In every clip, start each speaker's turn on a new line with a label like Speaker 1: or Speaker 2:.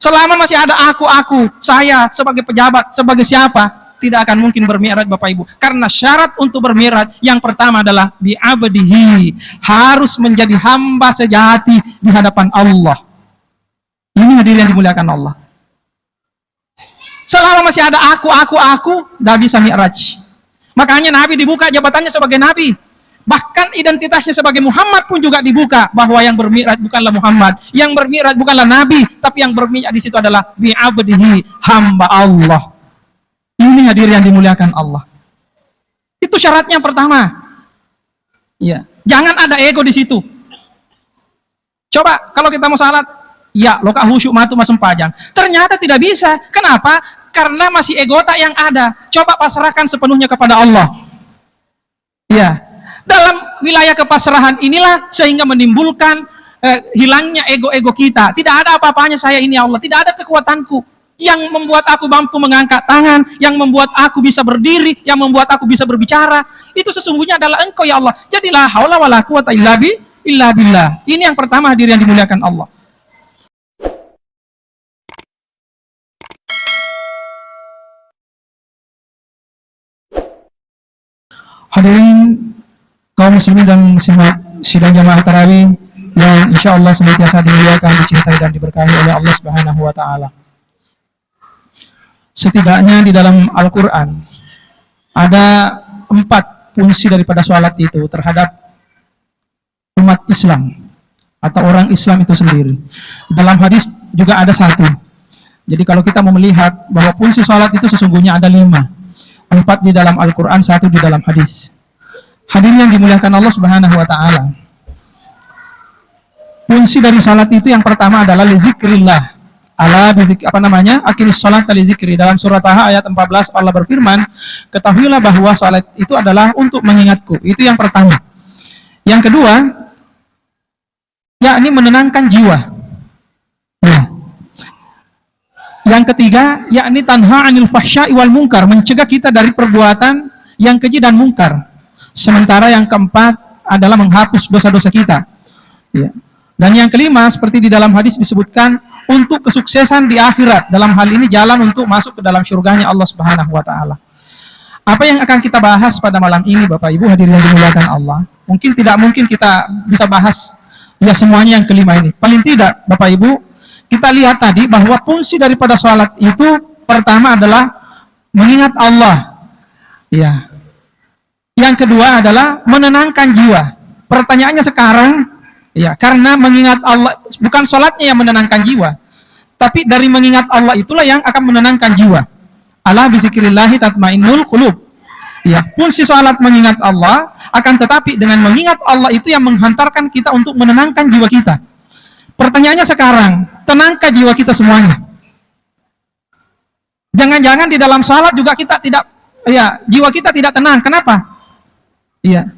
Speaker 1: Selama masih ada aku, saya sebagai pejabat, sebagai siapa, tidak akan mungkin bermi'raj Bapak Ibu. Karena syarat untuk bermi'raj yang pertama adalah bi'abdihi, harus menjadi hamba sejati di hadapan Allah. Ini hadirin yang dimuliakan Allah. Selama masih ada aku, tidak bisa mi'raj. Makanya Nabi dibuka jabatannya sebagai Nabi. Bahkan identitasnya sebagai Muhammad pun juga dibuka, bahwa yang bermi'raj bukanlah Muhammad, yang bermi'raj bukanlah Nabi, tapi yang bermi'raj di situ adalah bi'abdihi, hamba Allah. Ini hadirin yang dimuliakan Allah. Itu syaratnya pertama. Ya, jangan ada ego di situ. Coba kalau kita mau salat, ya loka khusyuk matu masem pajang. Ternyata tidak bisa. Kenapa? Karena masih egota yang ada. Coba pasrahkan sepenuhnya kepada Allah. Ya. Dalam wilayah kepasrahan inilah sehingga menimbulkan hilangnya ego-ego kita. Tidak ada apa-apanya saya ini ya Allah, tidak ada kekuatanku yang membuat aku mampu mengangkat tangan, yang membuat aku bisa berdiri, yang membuat aku bisa berbicara. Itu sesungguhnya adalah Engkau ya Allah. Jadi la haula wala quwata illa billah. Ini yang pertama hadirin yang dimuliakan Allah. Hadirin kaum muslimin dan muslimat sidang jamaah tarawih yang insya Allah senantiasa dimuliakan, dicintai dan diberkahi oleh Allah Subhanahu wa Ta'ala. Setidaknya di dalam Al-Quran ada 4 fungsi daripada sholat itu terhadap umat Islam atau orang Islam itu sendiri. Dalam hadis juga ada 1. Jadi kalau kita mau melihat bahwa fungsi sholat itu sesungguhnya ada 5, 4 di dalam Al-Quran, 1 di dalam hadis. Hadirin yang dimuliakan Allah Subhanahu wa Ta'ala. Fungsi dari salat itu yang pertama adalah lizikrillah. Aqimis sholata lizikri. Dalam surat Taha ayat 14 Allah berfirman, ketahuilah bahwa salat itu adalah untuk mengingatku. Itu yang pertama. Yang kedua, yakni menenangkan jiwa. Ya. Yang ketiga, yakni tanha 'anil fahsya'i wal munkar, mencegah kita dari perbuatan yang keji dan mungkar. Sementara yang keempat adalah menghapus dosa-dosa kita. Ya. Dan yang kelima, seperti di dalam hadis disebutkan, untuk kesuksesan di akhirat. Dalam hal ini jalan untuk masuk ke dalam syurganya Allah Subhanahu wa Ta'ala. Apa yang akan kita bahas pada malam ini Bapak Ibu hadirin yang dimuliakan Allah? Tidak mungkin kita bisa bahas ya semuanya yang kelima ini. Paling tidak Bapak Ibu, kita lihat tadi bahwa fungsi daripada sholat itu pertama adalah mengingat Allah. Ya. Yang kedua adalah menenangkan jiwa. Pertanyaannya sekarang, ya, karena mengingat Allah, bukan sholatnya yang menenangkan jiwa, tapi dari mengingat Allah itulah yang akan menenangkan jiwa. Ala bizikrillahi tatmainnul qulub. Ya, fungsi sholat mengingat Allah, akan tetapi dengan mengingat Allah itu yang menghantarkan kita untuk menenangkan jiwa kita. Pertanyaannya sekarang, tenangkah jiwa kita semuanya? Jangan-jangan di dalam sholat juga kita tidak, ya, jiwa kita tidak tenang. Kenapa? Iya.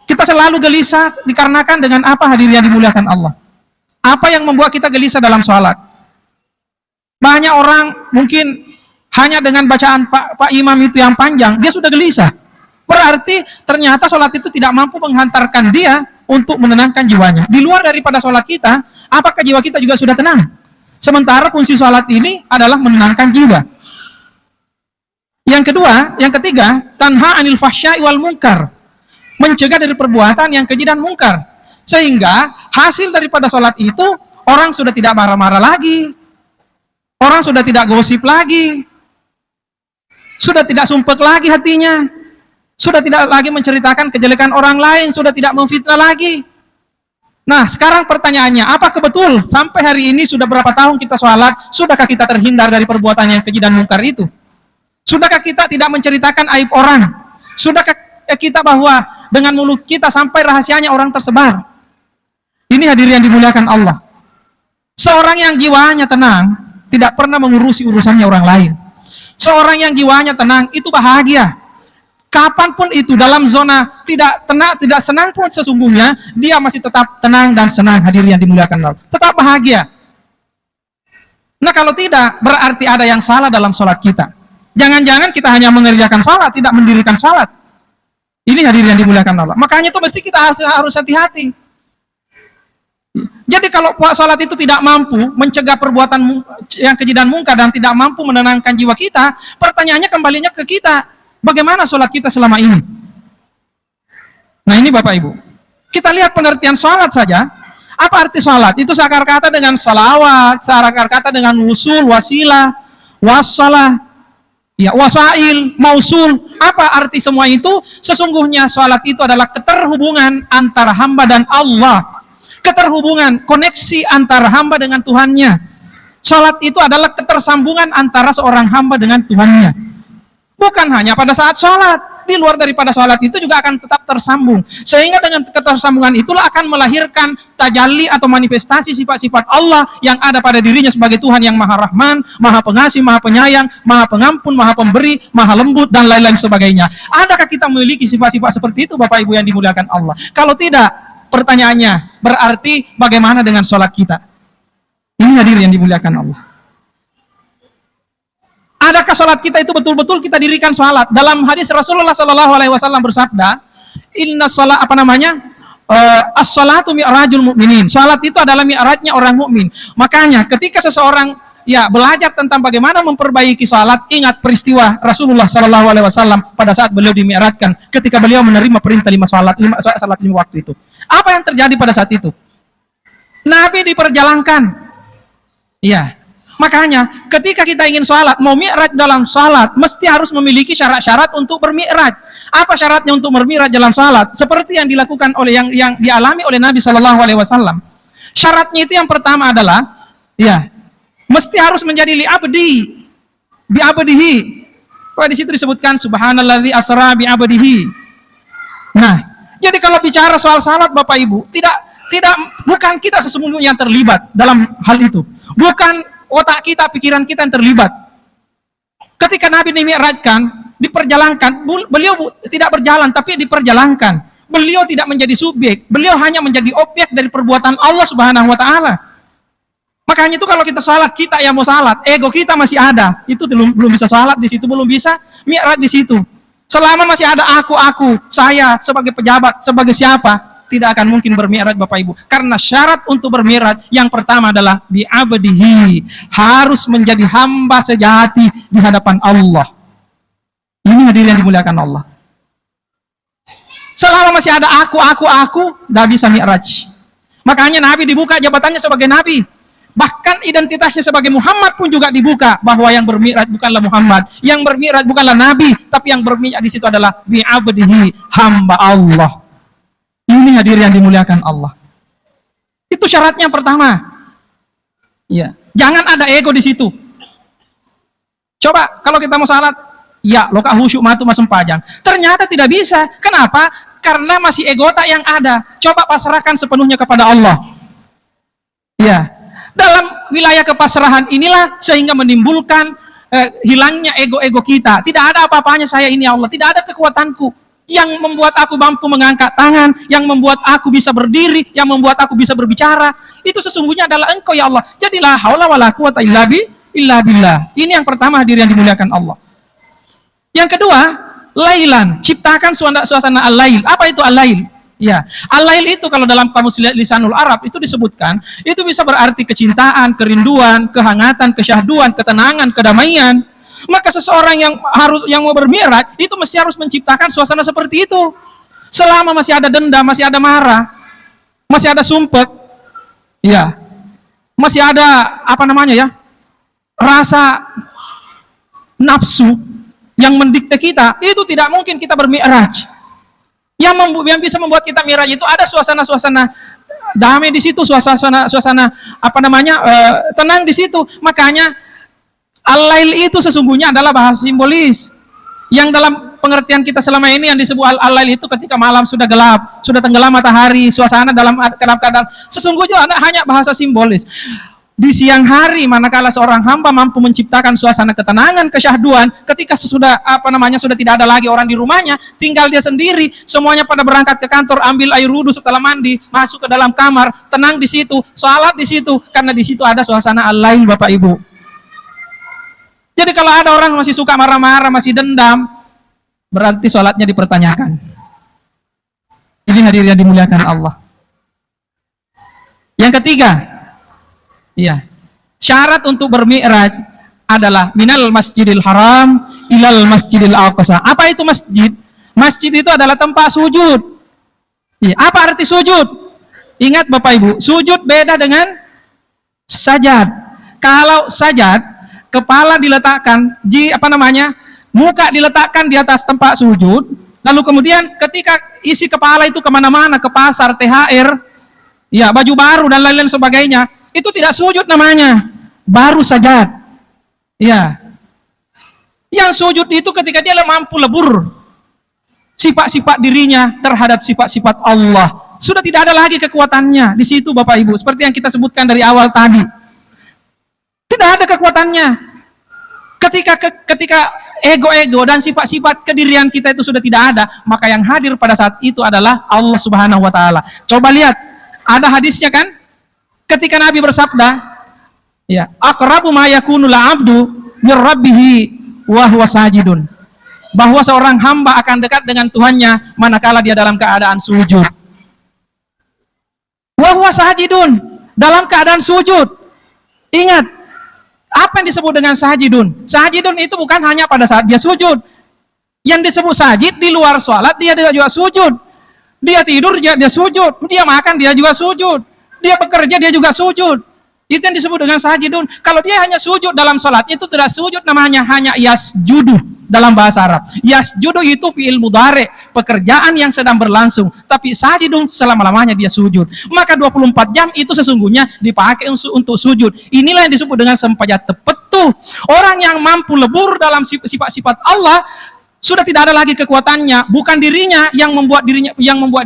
Speaker 1: Kita selalu gelisah dikarenakan dengan apa hadirin yang dimuliakan Allah? Apa yang membuat kita gelisah dalam sholat? Banyak orang mungkin hanya dengan bacaan Pak Imam itu yang panjang, dia sudah gelisah. Berarti ternyata sholat itu tidak mampu menghantarkan dia untuk menenangkan jiwanya. Di luar daripada sholat kita, apakah jiwa kita juga sudah tenang? Sementara fungsi sholat ini adalah menenangkan jiwa. Yang kedua, yang ketiga, tanha 'anil fahsya'i wal munkar, mencegah dari perbuatan yang keji dan mungkar. Sehingga hasil daripada sholat itu, orang sudah tidak marah-marah lagi, orang sudah tidak gosip lagi, sudah tidak sumpek lagi hatinya, sudah tidak lagi menceritakan kejelekan orang lain, sudah tidak memfitnah lagi. Nah, sekarang pertanyaannya, apakah betul sampai hari ini sudah berapa tahun kita sholat, sudahkah kita terhindar dari perbuatan yang keji dan mungkar itu? Sudahkah kita tidak menceritakan aib orang? Sudahkah kita bahwa dengan mulut kita sampai rahasianya orang tersebar? Ini hadirin yang dimuliakan Allah. Seorang yang jiwanya tenang tidak pernah mengurusi urusannya orang lain. Seorang yang jiwanya tenang itu bahagia. Kapanpun itu dalam zona tidak tenang, tidak senang pun sesungguhnya dia masih tetap tenang dan senang, hadirin yang dimuliakan Allah. Tetap bahagia. Nah, kalau tidak berarti ada yang salah dalam sholat kita. Jangan-jangan kita hanya mengerjakan sholat, tidak mendirikan sholat. Ini hadirin yang dimuliakan Allah. Makanya itu mesti kita harus hati-hati. Jadi kalau sholat itu tidak mampu mencegah perbuatan yang keji dan mungkar dan tidak mampu menenangkan jiwa kita, pertanyaannya kembalinya ke kita, bagaimana sholat kita selama ini? Nah ini Bapak Ibu, kita lihat pengertian sholat saja. Apa arti sholat? Itu seakar kata dengan salawat, seakar kata dengan usul, wasilah, wassalah, ya, wasail, mausul. Apa arti semua itu? Sesungguhnya sholat itu adalah keterhubungan antara hamba dan Allah. Keterhubungan, koneksi antara hamba dengan Tuhannya. Sholat itu adalah ketersambungan antara seorang hamba dengan Tuhannya. Bukan hanya pada saat sholat, di luar daripada sholat itu juga akan tetap tersambung. Sehingga dengan ketersambungan itulah akan melahirkan tajalli atau manifestasi sifat-sifat Allah yang ada pada dirinya sebagai Tuhan yang Maha Rahman, Maha Pengasih, Maha Penyayang, Maha Pengampun, Maha Pemberi, Maha Lembut, dan lain-lain sebagainya. Adakah kita memiliki sifat-sifat seperti itu, Bapak Ibu yang dimuliakan Allah? Kalau tidak, pertanyaannya, berarti bagaimana dengan sholat kita? Ini hadirin yang dimuliakan Allah. Adakah sholat kita itu betul-betul kita dirikan sholat? Dalam hadis Rasulullah SAW bersabda, Inna sholat as-sholatu mi'rajul mu'minin. Sholat itu adalah mi'rajnya orang mukmin. Makanya ketika seseorang belajar tentang bagaimana memperbaiki sholat, ingat peristiwa Rasulullah SAW pada saat beliau dimi'rajkan, ketika beliau menerima perintah salat lima waktu itu. Apa yang terjadi pada saat itu? Nabi diperjalankan. Iya. Makanya ketika kita ingin sholat, mau mi'raj dalam sholat, mesti harus memiliki syarat-syarat untuk bermi'raj. Apa syaratnya untuk bermi'raj dalam sholat? Seperti yang dilakukan oleh yang dialami oleh Nabi SAW. Syaratnya itu yang pertama adalah, mesti harus menjadi bi'abdihi. Di situ disebutkan subhanalladzi asra bi'abdihi. Nah, jadi kalau bicara soal salat Bapak Ibu, bukan kita sesungguhnya yang terlibat dalam hal itu. Bukan otak kita, pikiran kita yang terlibat. Ketika Nabi dimi'rajkan, diperjalankan, beliau tidak berjalan tapi diperjalankan. Beliau tidak menjadi subjek, beliau hanya menjadi objek dari perbuatan Allah Subhanahu wa taala. Makanya itu kalau kita salat, kita yang mau salat, ego kita masih ada. Itu belum bisa salat di situ, belum bisa mi'raj di situ. Selama masih ada aku, saya sebagai pejabat, sebagai siapa, tidak akan mungkin bermi'raj Bapak Ibu. Karena syarat untuk bermi'raj yang pertama adalah bi'abdihi, harus menjadi hamba sejati di hadapan Allah. Ini hadirin yang dimuliakan Allah. Selama masih ada aku, tidak bisa mi'raj. Makanya Nabi dibuka jabatannya sebagai Nabi. Bahkan identitasnya sebagai Muhammad pun juga dibuka, bahwa yang bermi'raj bukanlah Muhammad, yang bermi'raj bukanlah Nabi, tapi yang bermi'raj di situ adalah bi'abdihi, hamba Allah. Ini hadirin yang dimuliakan Allah. Itu syaratnya yang pertama. Ya, jangan ada ego di situ. Coba kalau kita mau salat, loka khusyuk matu masem pajang. Ternyata tidak bisa. Kenapa? Karena masih egota yang ada. Coba pasrahkan sepenuhnya kepada Allah. Ya, dalam wilayah kepasrahan inilah sehingga menimbulkan hilangnya ego-ego kita. Tidak ada apa-apanya saya ini Allah. Tidak ada kekuatanku. Yang membuat aku mampu mengangkat tangan, yang membuat aku bisa berdiri, yang membuat aku bisa berbicara, itu sesungguhnya adalah Engkau ya Allah. Jadilah haula wala quwata illa billah. Ini yang pertama hadirin yang dimuliakan Allah. Yang kedua, lailan, ciptakan suasana al-lail. Apa itu al-lail? Ya, al-lail itu kalau dalam kamus lisanul Arab itu disebutkan, itu bisa berarti kecintaan, kerinduan, kehangatan, kesyahduan, ketenangan, kedamaian. Maka seseorang yang mau bermi'raj itu mesti harus menciptakan suasana seperti itu. Selama masih ada dendam, masih ada marah, masih ada sumpek, masih ada rasa nafsu yang mendikte kita, itu tidak mungkin kita bermi'raj. Yang bisa membuat kita mi'raj itu ada suasana-suasana damai di situ, suasana tenang di situ. Makanya al-lail itu sesungguhnya adalah bahasa simbolis yang dalam pengertian kita selama ini yang disebut al-lail itu ketika malam sudah gelap, sudah tenggelam matahari, suasana dalam keadaan sesungguhnya hanya bahasa simbolis. Di siang hari manakala seorang hamba mampu menciptakan suasana ketenangan, kesyahduan, ketika sudah tidak ada lagi orang di rumahnya, tinggal dia sendiri, semuanya pada berangkat ke kantor, ambil air wudhu setelah mandi, masuk ke dalam kamar, tenang di situ, salat di situ, karena di situ ada suasana al-lail Bapak Ibu. Jadi kalau ada orang masih suka marah-marah, masih dendam, berarti sholatnya dipertanyakan. Ini hadirin yang dimuliakan Allah. Yang ketiga, ya, syarat untuk bermi'raj adalah minal masjidil haram ilal masjidil aqsa. Apa itu masjid? Masjid itu adalah tempat sujud. Ya, apa arti sujud? Ingat Bapak Ibu, sujud beda dengan sajad. Kalau sajad, kepala diletakkan di muka diletakkan di atas tempat sujud, lalu kemudian ketika isi kepala itu kemana-mana, ke pasar, THR, ya baju baru dan lain-lain sebagainya, itu tidak sujud namanya, baru sajad. Ya, yang sujud itu ketika dia mampu lebur sifat-sifat dirinya terhadap sifat-sifat Allah. Sudah tidak ada lagi kekuatannya di situ Bapak Ibu. Seperti yang kita sebutkan dari awal tadi. Tidak ada kekuatannya. Ketika ego-ego dan sifat-sifat kedirian kita itu sudah tidak ada, maka yang hadir pada saat itu adalah Allah Subhanahu wa taala. Coba lihat, ada hadisnya kan? Ketika Nabi bersabda, ya, aqrabu ma yakunul 'abdu min rabbih wa huwa sajidun. Bahwa seorang hamba akan dekat dengan Tuhannya manakala dia dalam keadaan sujud. Wa huwa sajidun, dalam keadaan sujud. Ingat, apa yang disebut dengan sajidun? Sajidun itu bukan hanya pada saat dia sujud. Yang disebut sajid di luar sholat dia juga sujud. Dia tidur dia sujud. Dia makan dia juga sujud. Dia bekerja dia juga sujud. Itu yang disebut dengan sajidun. Kalau dia hanya sujud dalam sholat, itu tidak sujud, namanya hanya yasjudu dalam bahasa Arab. Yasjudu itu fi'il mudhari, pekerjaan yang sedang berlangsung. Tapi sajidun selama-lamanya dia sujud. Maka 24 jam itu sesungguhnya dipakai untuk sujud. Inilah yang disebut dengan sempajat tepetuh. Orang yang mampu lebur dalam sifat-sifat Allah, sudah tidak ada lagi kekuatannya, bukan dirinya yang membuat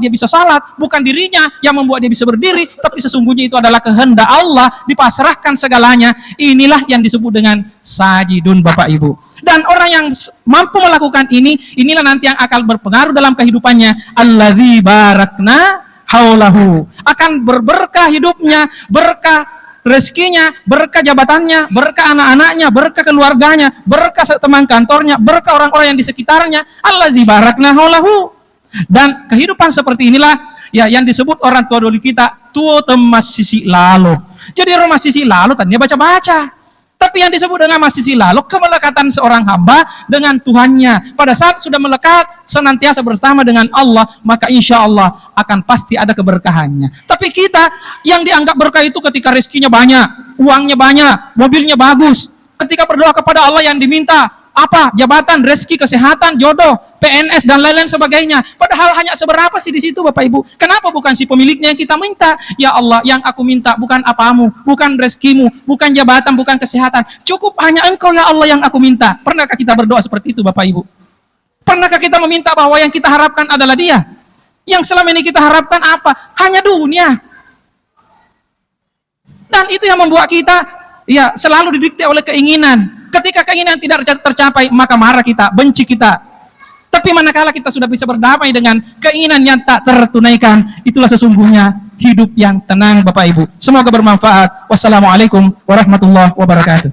Speaker 1: dia bisa salat, bukan dirinya yang membuat dia bisa berdiri, tapi sesungguhnya itu adalah kehendak Allah, dipasrahkan segalanya. Inilah yang disebut dengan sajidun Bapak Ibu. Dan orang yang mampu melakukan ini, inilah nanti yang akan berpengaruh dalam kehidupannya. Allazi barakna haulahu, akan berberkah hidupnya, berkah rezekinya, berkah jabatannya, berkah anak-anaknya, berkah keluarganya, berkah teman kantornya, berkah orang-orang yang di sekitarnya. Allazi barakna haulahu. Dan kehidupan seperti inilah ya yang disebut orang tua dulu kita, tuo temas sisi lalu. Jadi orang sisi lalu tadinya baca-baca. Tapi yang disebut dengan masih lalu kemelekatan seorang hamba dengan Tuhannya. Pada saat sudah melekat senantiasa bersama dengan Allah, maka insya Allah akan pasti ada keberkahannya. Tapi kita yang dianggap berkah itu ketika rezekinya banyak, uangnya banyak, mobilnya bagus. Ketika berdoa kepada Allah yang diminta apa? Jabatan, rezeki, kesehatan, jodoh, PNS dan lain-lain sebagainya. Padahal hanya seberapa sih di situ Bapak Ibu? Kenapa bukan si pemiliknya yang kita minta? Ya Allah, yang aku minta bukan apamu, bukan rezekimu, bukan jabatan, bukan kesehatan. Cukup hanya Engkau ya Allah yang aku minta. Pernahkah kita berdoa seperti itu Bapak Ibu? Pernahkah kita meminta bahwa yang kita harapkan adalah Dia? Yang selama ini kita harapkan apa? Hanya dunia. Dan itu yang membuat kita ya selalu didikte oleh keinginan. Ketika keinginan tidak tercapai, maka marah kita, benci kita. Tapi manakala kita sudah bisa berdamai dengan keinginan yang tak tertunaikan, itulah sesungguhnya hidup yang tenang Bapak Ibu. Semoga bermanfaat. Wassalamualaikum warahmatullahi wabarakatuh.